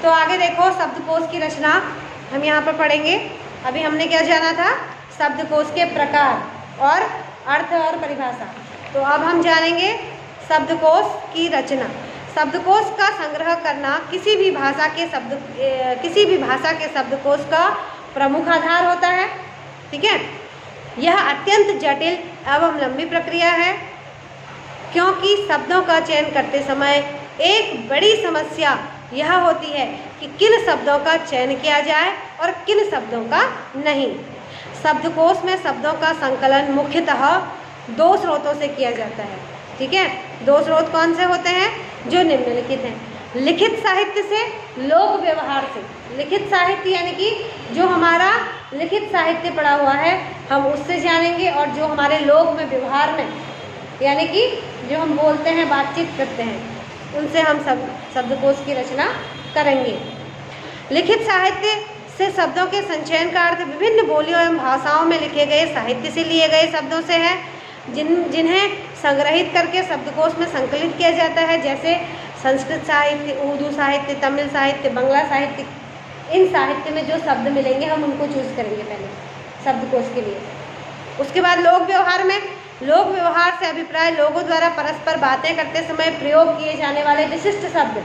तो आगे देखो शब्दकोश की रचना हम यहाँ पर पढ़ेंगे। अभी हमने क्या जाना था, शब्दकोश के प्रकार और अर्थ और परिभाषा। तो अब हम जानेंगे शब्दकोश की रचना। शब्दकोश का संग्रह करना किसी भी भाषा के शब्दकोश का प्रमुख आधार होता है। ठीक है, यह अत्यंत जटिल एवं लंबी प्रक्रिया है, क्योंकि शब्दों का चयन करते समय एक बड़ी समस्या यह होती है कि किन शब्दों का चयन किया जाए और किन शब्दों का नहीं। शब्दकोश में शब्दों का संकलन मुख्यतः दो स्रोतों से किया जाता है। ठीक है, दो स्रोत कौन से होते हैं, जो निम्नलिखित हैं। लिखित साहित्य से, लोक व्यवहार से। लिखित साहित्य यानी कि जो हमारा लिखित साहित्य पढ़ा हुआ है हम उससे जानेंगे, और जो हमारे लोक में व्यवहार में यानी कि जो हम बोलते हैं बातचीत करते हैं उनसे हम शब्दकोश की रचना करेंगे। लिखित साहित्य से शब्दों के संचयन का अर्थ विभिन्न बोलियों एवं भाषाओं में लिखे गए साहित्य से लिए गए शब्दों से है, जिन्हें संग्रहित करके शब्दकोश में संकलित किया जाता है, जैसे संस्कृत साहित्य, उर्दू साहित्य, तमिल साहित्य, बांग्ला साहित्य। इन साहित्य में जो शब्द मिलेंगे हम उनको चूज करेंगे पहले शब्दकोश के लिए। उसके बाद लोक व्यवहार में, लोक व्यवहार से अभिप्राय लोगों द्वारा परस्पर बातें करते समय प्रयोग किए जाने वाले विशिष्ट शब्द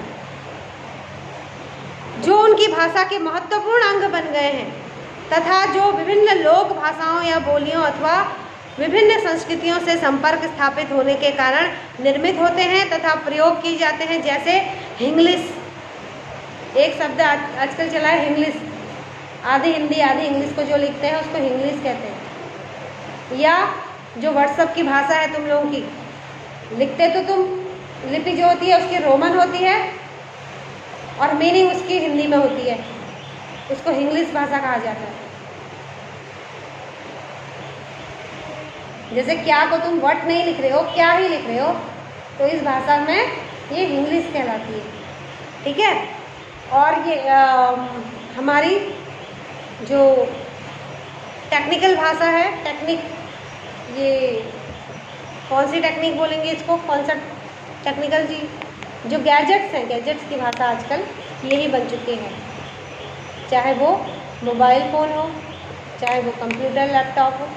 जो उनकी भाषा के महत्वपूर्ण अंग बन गए हैं, तथा जो विभिन्न लोक भाषाओं या बोलियों अथवा विभिन्न संस्कृतियों से संपर्क स्थापित होने के कारण निर्मित होते हैं तथा प्रयोग किए जाते हैं, जैसे हिंग्लिश। एक शब्द आजकल चला है हिंग्लिश, आधी हिंदी आधी इंग्लिश को जो लिखते हैं उसको हिंग्लिश कहते हैं। या जो व्हाट्सएप की भाषा है तुम लोगों की, लिखते तो तुम, लिपि जो होती है उसकी रोमन होती है और मीनिंग उसकी हिंदी में होती है, उसको हिंग्लिश भाषा कहा जाता है। जैसे क्या को तुम व्हाट नहीं लिख रहे हो, क्या ही लिख रहे हो, तो इस भाषा में ये इंग्लिश कहलाती है। ठीक है, और ये हमारी जो टेक्निकल भाषा है, टेक्निक, ये कौन सी टेक्निक बोलेंगे इसको, कौन सा टेक्निकल जी, जो गैजेट्स हैं, गैजेट्स की भाषा आजकल यही बन चुकी है, चाहे वो मोबाइल फ़ोन हो, चाहे वो कंप्यूटर लैपटॉप हो।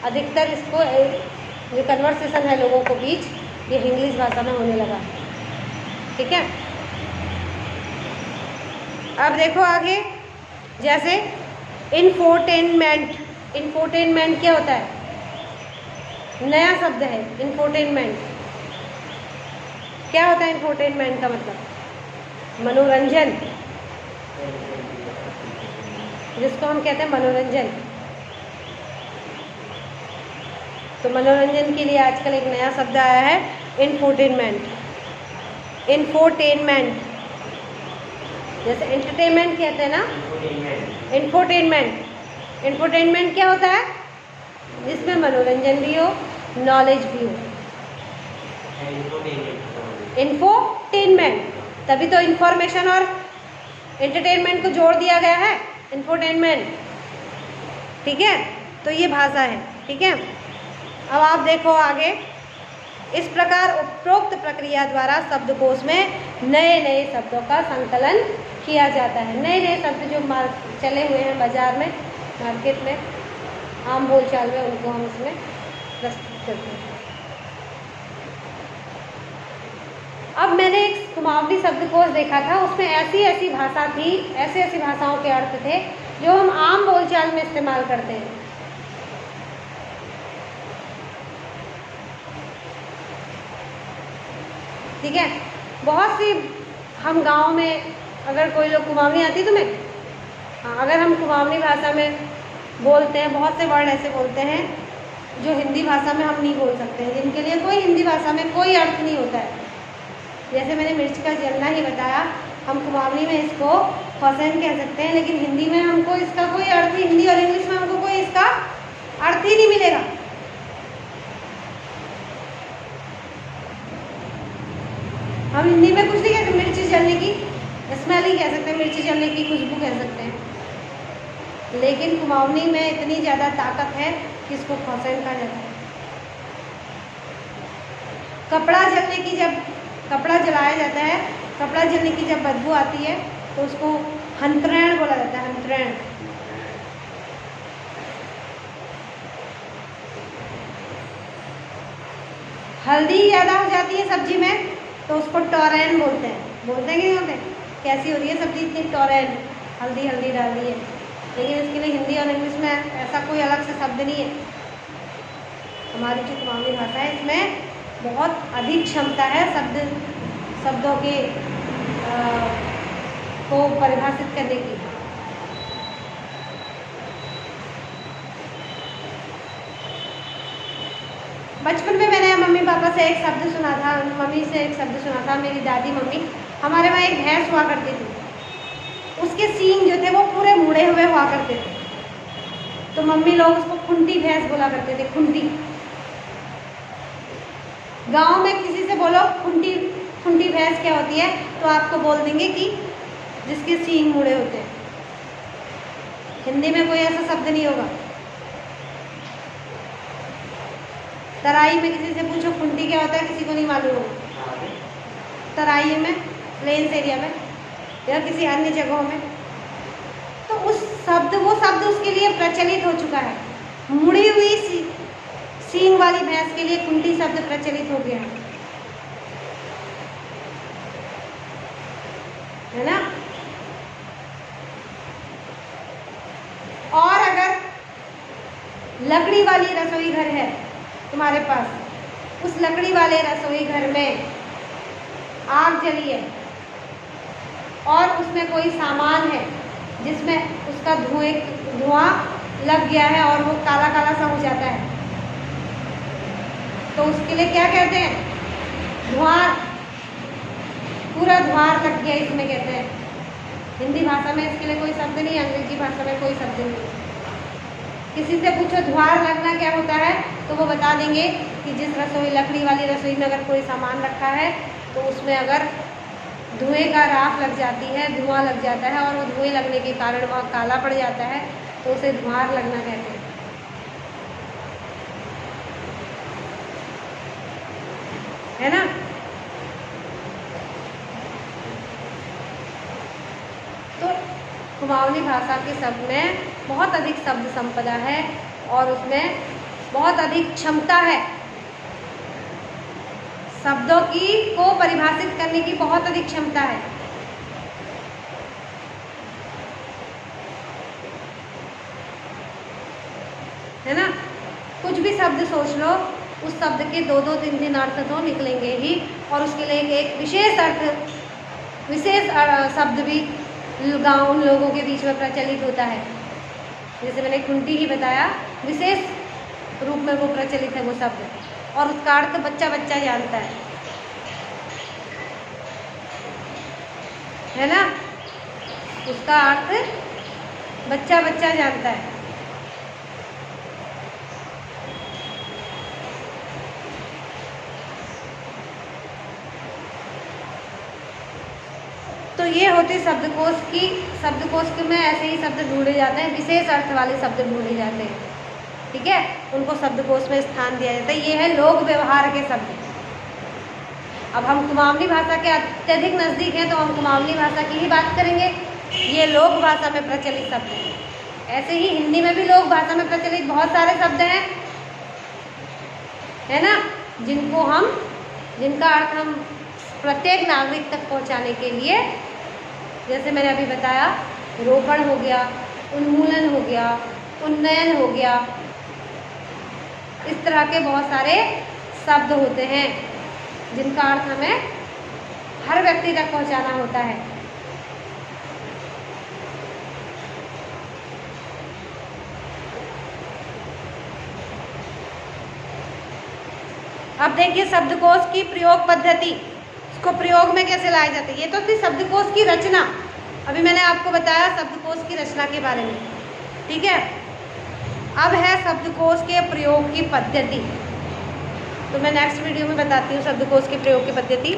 अधिकतर इसको जो कन्वर्सेशन है लोगों के बीच ये इंग्लिश भाषा में होने लगा। ठीक है, अब देखो आगे, जैसे इन्फोटेनमेंट। इन्फोटेनमेंट क्या होता है, नया शब्द है इन्फोटेनमेंट। क्या होता है इन्फोटेनमेंट का मतलब, मनोरंजन, जिसको हम कहते हैं मनोरंजन। तो मनोरंजन के लिए आजकल एक नया शब्द आया है इन्फोटेनमेंट। इन्फोटेनमेंट जैसे एंटरटेनमेंट कहते हैं ना, इन्फोटेनमेंट। इन्फोटेनमेंट क्या होता है, जिसमें मनोरंजन भी हो, नॉलेज भी हो। इन्फोटेनमेंट, तभी तो इंफॉर्मेशन और एंटरटेनमेंट को जोड़ दिया गया है, इन्फोटेनमेंट। ठीक है, तो ये भाषा है। ठीक है, अब आप देखो आगे, इस प्रकार उपरोक्त प्रक्रिया द्वारा शब्दकोश में नए नए शब्दों का संकलन किया जाता है। नए नए शब्द जो चले हुए हैं बाजार में, मार्केट में, आम बोलचाल में, उनको हम इसमें प्रस्तुत करते हैं। अब मैंने एक कुमाऊनी शब्दकोश देखा था, उसमें ऐसी ऐसी भाषा थी, ऐसी ऐसी भाषाओं के अर्थ थे जो हम आम बोलचाल में इस्तेमाल करते हैं। ठीक है, बहुत सी हम गांव में, अगर कोई लोग कुमाऊनी आती तुम्हें, हाँ, अगर हम कुमाऊनी भाषा में बोलते हैं, बहुत से वर्ड ऐसे बोलते हैं जो हिंदी भाषा में हम नहीं बोल सकते हैं, जिनके लिए कोई हिंदी भाषा में कोई अर्थ नहीं होता है। जैसे मैंने मिर्च का जलना ही बताया, हम कुमाऊनी में इसको फसेन कह सकते हैं, लेकिन हिंदी में हमको इसका कोई अर्थ ही, हिंदी और इंग्लिश में हमको कोई इसका अर्थ ही नहीं मिलेगा। हम हिंदी में कुछ नहीं कहते, मिर्ची जलने की स्मेल ही कह सकते हैं, मिर्ची जलने की खुशबू कह सकते हैं, लेकिन कुमाऊनी में इतनी ज़्यादा ताकत है कि इसको फसेन कहा जाता है। कपड़ा जलने की जब कपड़ा जलाया जाता है, कपड़ा जलने की जब बदबू आती है तो उसको हंतरैण बोला जाता है, हंतरैण। हल्दी ज़्यादा हो जाती है सब्जी में तो उसको टॉरैन बोलते हैं। बोलते हैं कि नहीं बोलते? कैसी हो रही है सब्जी, इतनी टॉरैन, हल्दी हल्दी डाल दी है। लेकिन इसके लिए हिंदी और इंग्लिश में ऐसा कोई अलग से शब्द नहीं है। हमारी जो कुमाऊनी भाषा है इसमें बहुत अधिक क्षमता है शब्दों के को परिभाषित करने की। बचपन में मैंने मम्मी पापा से एक शब्द सुना था, मम्मी से एक शब्द सुना था, मेरी दादी मम्मी, हमारे वहाँ एक भैंस हुआ करती थी, उसके सींग जो थे वो पूरे मुड़े हुए हुआ करते थे, तो मम्मी लोग उसको खुंटी भैंस बोला करते थे, खुंटी। गांव में किसी से बोलो खुंटी भैंस क्या होती है तो आपको बोल देंगे कि जिसके सींग मुड़े होते हैं। हिंदी में कोई ऐसा शब्द नहीं होगा। तराई में किसी से पूछो खुंटी क्या होता है, किसी को नहीं मालूम होगा। तराई में, प्लेन्स एरिया में या किसी अन्य जगहों में, तो वो शब्द उसके लिए प्रचलित हो चुका है। मुड़ी हुई सींग वाली भैंस के लिए खुंटी शब्द प्रचलित हो गया है ना। और अगर लकड़ी वाली रसोई घर है तुम्हारे पास, उस लकड़ी वाले रसोई घर में आग जली है और उसमें कोई सामान है जिसमें उसका धुआं लग गया है और वो काला काला सा हो जाता है, तो उसके लिए क्या कहते हैं? धुआं, पूरा धुआं लग गया इसमें कहते हैं। हिंदी भाषा में इसके लिए कोई शब्द नहीं, अंग्रेजी भाषा में कोई शब्द नहीं। किसी से पूछो धुआं लगना क्या होता है तो वो बता देंगे कि जिस लकड़ी वाली रसोई में अगर कोई सामान रखा है तो उसमें अगर धुएं का राख लग जाती है, धुआं लग जाता है और वो धुएं लगने के कारण वह काला पड़ जाता है तो उसे धुआं लगना कहते हैं, है ना। तो कुमाऊनी भाषा के शब्द में बहुत अधिक शब्द संपदा है और उसमें बहुत अधिक क्षमता है। शब्दों को परिभाषित करने की बहुत अधिक क्षमता है ना। कुछ भी शब्द सोच लो, उस शब्द के दो तीन अर्थ तो निकलेंगे ही, और उसके लिए एक विशेष शब्द भी गाँव उन लोगों के बीच में प्रचलित होता है। जैसे मैंने खुंटी ही बताया, विशेष रूप में वो प्रचलित है वो शब्द, और उसका अर्थ बच्चा बच्चा जानता है ना। उसका अर्थ बच्चा बच्चा जानता है। तो ये होती शब्दकोश में ऐसे ही शब्द ढूंढे जाते हैं, विशेष अर्थ वाले शब्द ढूंढे जाते हैं, ठीक है, उनको शब्दकोश में स्थान दिया जाता है। ये है लोक व्यवहार के शब्द। अब हम कुमाऊनी भाषा के अत्यधिक नज़दीक हैं तो हम कुमाऊनी भाषा की ही बात करेंगे। ये लोक भाषा में प्रचलित शब्द हैं। ऐसे ही हिंदी में भी लोक भाषा में प्रचलित बहुत सारे शब्द हैं, है ना, जिनका अर्थ हम प्रत्येक नागरिक तक पहुंचाने के लिए, जैसे मैंने अभी बताया, रोपण हो गया, उन्मूलन हो गया, उन्नयन हो गया, इस तरह के बहुत सारे शब्द होते हैं जिनका अर्थ हमें हर व्यक्ति तक पहुंचाना होता है। अब देखिए शब्दकोश की प्रयोग पद्धति, इसको प्रयोग में कैसे लाए जाते हैं। ये तो थी शब्दकोश की रचना, अभी मैंने आपको बताया शब्दकोश की रचना के बारे में, ठीक है। अब है शब्दकोश के प्रयोग की पद्धति, तो मैं नेक्स्ट वीडियो में बताती हूँ शब्दकोश के प्रयोग की पद्धति।